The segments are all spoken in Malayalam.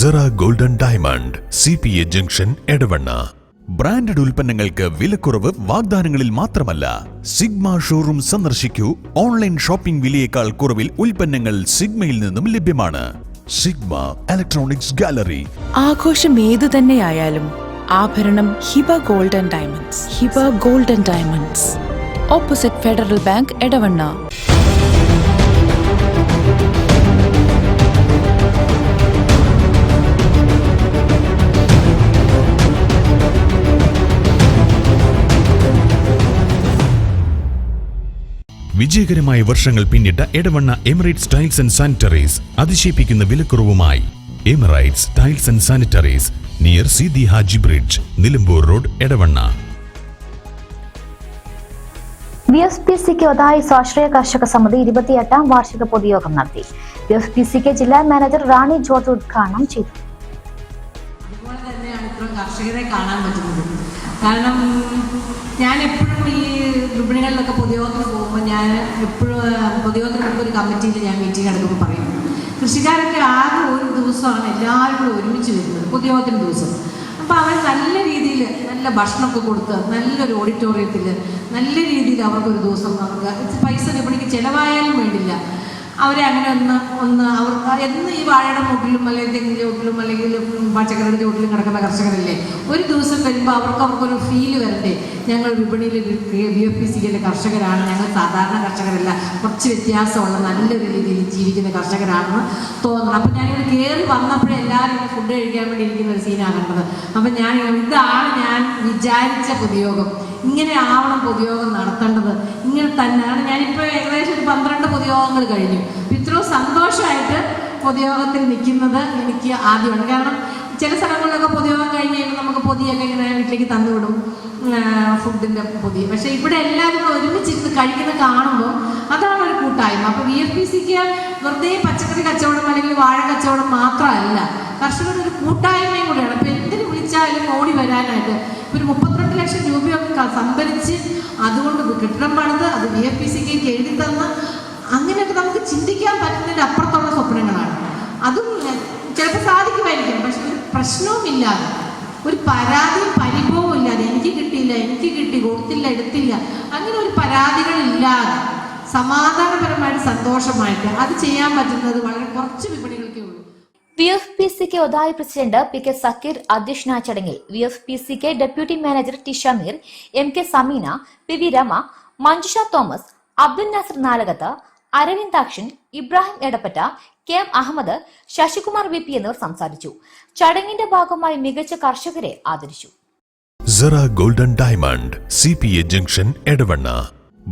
Zara Golden Diamond, CPA Junction, Edavanna. Branded ഉൽപ്പന്നങ്ങൾക്ക് വിലക്കുറവ് വാഗ്ദാനങ്ങളിൽ മാത്രമല്ല. സിഗ്മ ഷോറൂം സന്ദർശിക്കൂ. ഓൺലൈൻ ഷോപ്പിംഗ് വിലയേക്കാൾ കുറവിൽ ഉൽപ്പന്നങ്ങൾ സിഗ്മയിൽ നിന്നും ലഭ്യമാണ്. Sigma Electronics Gallery. ആഘോഷം ഏതു തന്നെയായാലും ആഭരണം Hiba Golden Diamonds. Hiba Golden Diamonds, opposite Federal Bank, Edavanna. വിജയകരമായ വർഷങ്ങൾ പിന്നിട്ട Edavanna Emirates Tiles and Sanitaries അതിശയിപ്പിക്കുന്ന വിലക്കുറവുമായി. Emirates Tiles and Sanitaries, near Sidi Haji bridge, Nilambur road, Edavanna. VFPCK Othayi സ്വാശ്രയ കർഷക സമിതി 28ാം വാർഷിക പൊതുയോഗം നടത്തി. VFPCK ജില്ലാ മാനേജർ റാണി ജോർജ് ഉദ്ഘാടനം ചെയ്തു. അതുപോലെ തന്നെയാണ് ഇത്രയും കർഷകരെ കാണാൻ പറ്റുന്നത്. കാരണം ഞാൻ എപ്പോഴും ഈ വിപണികളിലൊക്കെ പൊതുയോഗത്തിന് പോകുമ്പോൾ ഞാൻ എപ്പോഴും പൊതുയോഗത്തിന് മുമ്പ് ഒരു കമ്മിറ്റിയിൽ ഞാൻ മീറ്റിംഗ് എടുക്കുമ്പോൾ പറയും, കൃഷിക്കാരൊക്കെ ആകെ ഒരു ദിവസമാണ് എല്ലാവരും കൂടെ ഒരുമിച്ച് വരുന്നത്, പൊതുയോഗത്തിന് ദിവസം. അപ്പോൾ അവർ നല്ല രീതിയിൽ നല്ല ഭക്ഷണമൊക്കെ കൊടുത്ത് നല്ലൊരു ഓഡിറ്റോറിയത്തിൽ നല്ല രീതിയിൽ അവർക്കൊരു ദിവസം നമുക്ക് പൈസ വിപണിക്ക് ചിലവായാലും വേണ്ടില്ല, അവരെ അങ്ങനെ ഒന്ന് അവർക്ക് എന്ന് ഈ വാഴയുടെ മൂട്ടിലും അല്ലെങ്കിൽ തെങ്ങിൻ്റെ ചോട്ടിലും അല്ലെങ്കിൽ പച്ചക്കറിയുടെ ചോട്ടിലും കിടക്കുന്ന കർഷകരല്ലേ, ഒരു ദിവസം വരുമ്പോൾ അവർക്കൊരു ഫീല് വരണ്ടേ, ഞങ്ങൾ വിപണിയിൽ VFPCKയിലെ കർഷകരാണ്, ഞങ്ങൾ സാധാരണ കർഷകരല്ല, കുറച്ച് വ്യത്യാസമുള്ള നല്ലൊരു രീതിയിൽ ജീവിക്കുന്ന കർഷകരാണെന്ന് തോന്നണം. അപ്പം ഞാനിങ്ങനെ കയറി വന്നപ്പോഴേ എല്ലാവരും ഫുഡ് കഴിക്കാൻ വേണ്ടി ഇരിക്കുന്ന ഒരു സീനാണ് കണ്ടത്. അപ്പം ഇതാണ് ഞാൻ വിചാരിച്ച പൊതുയോഗം, ഇങ്ങനെ ആവണം പൊതുയോഗം നടത്തേണ്ടത്, ഇങ്ങനെ തന്നെയാണ്. ഞാനിപ്പോൾ ഏകദേശം ഒരു 12 പൊതുയോഗങ്ങൾ കഴിഞ്ഞു. ഇത്രയും സന്തോഷമായിട്ട് പൊതുയോഗത്തിൽ നിൽക്കുന്നത് എനിക്ക് ആദ്യമാണ്. കാരണം ചില സ്ഥലങ്ങളിലൊക്കെ പൊതുയോഗം കഴിഞ്ഞ് കഴിയുമ്പോൾ നമുക്ക് പൊതിയൊക്കെ ഇങ്ങനെ വീട്ടിലേക്ക് തന്നുവിടും, ഫുഡിൻ്റെ പൊതി. പക്ഷേ ഇവിടെ എല്ലാവരും ഒരുമിച്ചിരുന്ന് കഴിക്കുന്ന കാണുമ്പോൾ അതാണ് ഒരു കൂട്ടായ്മ. അപ്പോൾ VFPCK വെറുതെ പച്ചക്കറി കച്ചവടം അല്ലെങ്കിൽ വാഴ കച്ചവടം മാത്രമല്ല, കർഷകരുടെ ഒരു കൂട്ടായ്മയും കൂടെയാണ്. അപ്പോൾ എന്തിനു വിളിച്ചാലും ഓടി വരാനായിട്ട് ഒരു 32 ലക്ഷം രൂപയൊക്കെ സംഭരിച്ച് അതുകൊണ്ട് കെട്ടിടം പണിത് അത് VFPCKക്ക് എഴുതി തന്ന് അങ്ങനെയൊക്കെ നമുക്ക് ചിന്തിക്കാൻ പറ്റുന്നതിൻ്റെ അപ്പുറത്തുള്ള സ്വപ്നങ്ങളാണ്. അതും ചിലപ്പോൾ സാധിക്കുമായിരിക്കും, പക്ഷെ ഒരു പ്രശ്നവുമില്ലാതെ, ഒരു പരാതിയും പരിഭവവും ഇല്ലാതെ, എനിക്ക് കിട്ടിയില്ല, എനിക്ക് കിട്ടി, കൊടുത്തില്ല, എടുത്തില്ല, അങ്ങനെ ഒരു പരാതികളില്ലാതെ സമാധാനപരമായിട്ട് സന്തോഷമായിട്ട് അത് ചെയ്യാൻ പറ്റുന്നത് വളരെ കുറച്ച് വിപണികൾക്കേ ഉള്ളൂ. VFPCK Othayi president PK Sakkeer അധ്യക്ഷനായ ചടങ്ങിൽ VFPCK deputy manager T Shameer, MK Sameena, PV Rama, Manjusha Thomas, Abdul Nasar Nalakath, Aravindakshan, Ibrahim Edappatta, KM Ahammed, Sasikumar VP എന്നിവർ സംസാരിച്ചു. ചടങ്ങിന്റെ ഭാഗമായി മികച്ച കർഷകരെ ആദരിച്ചു. Zara Golden Diamond, CPA Junction, Edavanna.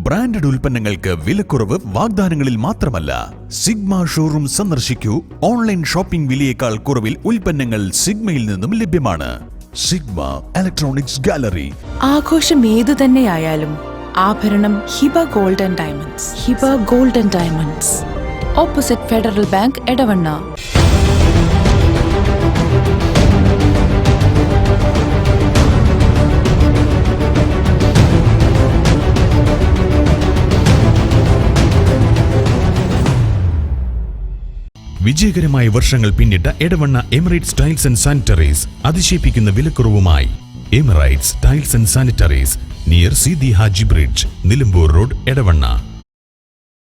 Branded ഉൽപ്പന്നങ്ങൾക്ക് വിലക്കുറവ് വാഗ്ദാനങ്ങളിൽ മാത്രമല്ല. സിഗ്മ ഷോറൂം സന്ദർശിക്കൂ. ഓൺലൈൻ ഷോപ്പിംഗ് വിലയേക്കാൾ കുറവിൽ ഉൽപ്പന്നങ്ങൾ സിഗ്മയിൽ നിന്നും ലഭ്യമാണ്. Sigma Electronics Gallery. ആഘോഷം ഏതു തന്നെയായാലും ആഭരണം Hiba Golden Diamonds. Hiba Golden Diamonds, opposite Federal Bank, Edavanna. വിജയകരമായ വർഷങ്ങൾ പിന്നിട്ട Edavanna Emirates Tiles and Sanitaries അതിശയിപ്പിക്കുന്ന വിലക്കുറവുമായി. Emirates Tiles and Sanitaries, near Sidi Haji bridge, Nilambur road, Edavanna.